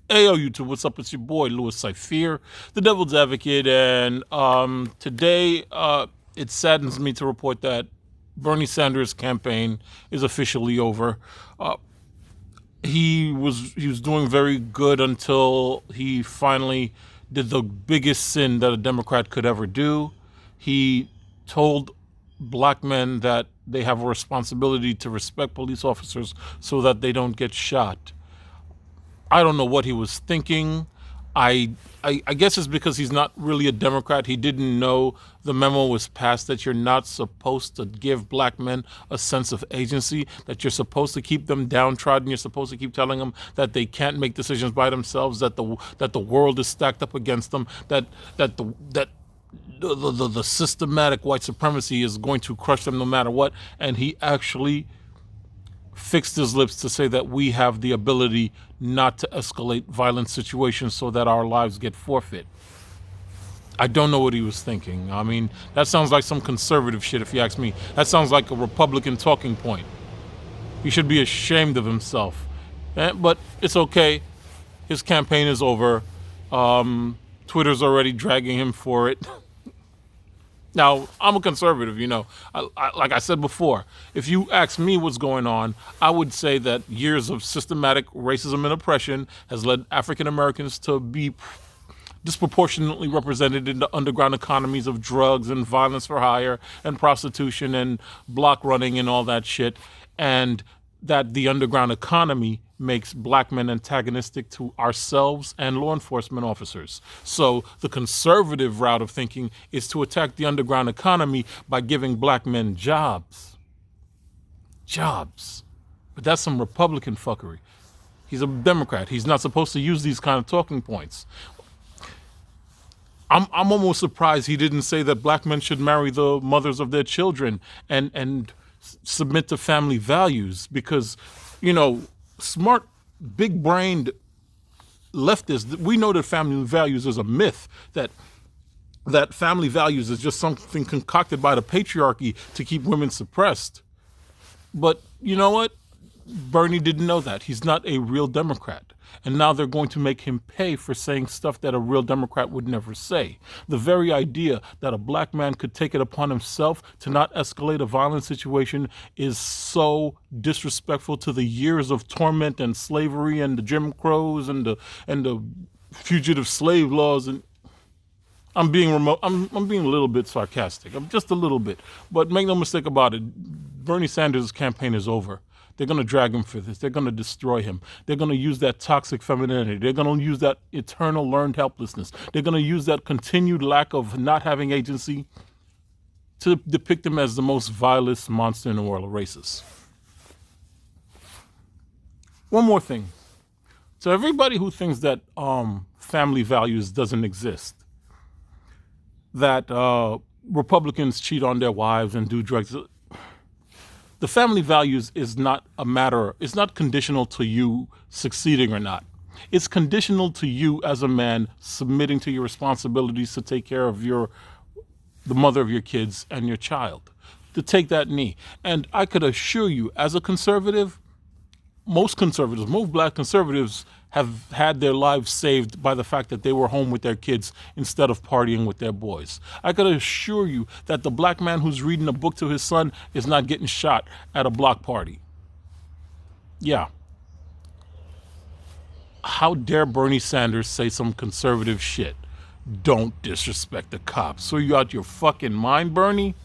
Hey, yo, YouTube, what's up? It's your boy, Louis Cypher, the Devil's Advocate, and today it saddens me to report that Bernie Sanders' campaign is officially over. Uh, he was doing very good until he finally did the biggest sin that a Democrat could ever do. He told black men that they have a responsibility to respect police officers so that they don't get shot. I don't know what he was thinking. I, I guess it's because he's not really a Democrat. He didn't know the memo was passed that you're not supposed to give black men a sense of agency, that you're supposed to keep them downtrodden. You're supposed to keep telling them that they can't make decisions by themselves, that the world is stacked up against them, that the systematic white supremacy is going to crush them no matter what. And he actually fixed his lips to say that we have the ability not to escalate violent situations so that our lives get forfeit. I don't know what he was thinking. I mean, that sounds like some conservative shit if you ask me. That sounds like a Republican talking point. He should be ashamed of himself. But it's okay. His campaign is over. Twitter's already dragging him for it. Now, I'm a conservative, you know. Like I said before, if you ask me what's going on, I would say that years of systematic racism and oppression has led African Americans to be disproportionately represented in the underground economies of drugs and violence for hire and prostitution and block running and all that shit. And that the underground economy makes black men antagonistic to ourselves and law enforcement officers. So the conservative route of thinking is to attack the underground economy by giving black men jobs. Jobs. But that's some Republican fuckery. He's a Democrat. He's not supposed to use these kind of talking points. I'm almost surprised he didn't say that black men should marry the mothers of their children and submit to family values, because, you know, smart, big-brained leftists, we know that family values is a myth, that family values is just something concocted by the patriarchy to keep women suppressed. But you know what? Bernie didn't know that. He's not a real Democrat. And now they're going to make him pay for saying stuff that a real Democrat would never say. The very idea that a black man could take it upon himself to not escalate a violent situation is so disrespectful to the years of torment and slavery and the Jim Crows and the fugitive slave laws. And I'm being remote. I'm being a little bit sarcastic. I'm just a little bit. But make no mistake about it. Bernie Sanders' campaign is over. They're going to drag him for this. They're going to destroy him. They're going to use that toxic femininity. They're going to use that eternal learned helplessness. They're going to use that continued lack of not having agency to depict him as the most vilest monster in the world, a racist. One more thing. So everybody who thinks that family values doesn't exist, that Republicans cheat on their wives and do drugs, the family values is not a matter, it's not conditional to you succeeding or not. It's conditional to you as a man submitting to your responsibilities to take care of the mother of your kids and your child, to take that knee. And I could assure you, as a conservative, most black conservatives have had their lives saved by the fact that they were home with their kids instead of partying with their boys. I could assure you that the black man who's reading a book to his son is not getting shot at a block party. Yeah. How dare Bernie Sanders say some conservative shit? Don't disrespect the cops. So you out your fucking mind, Bernie?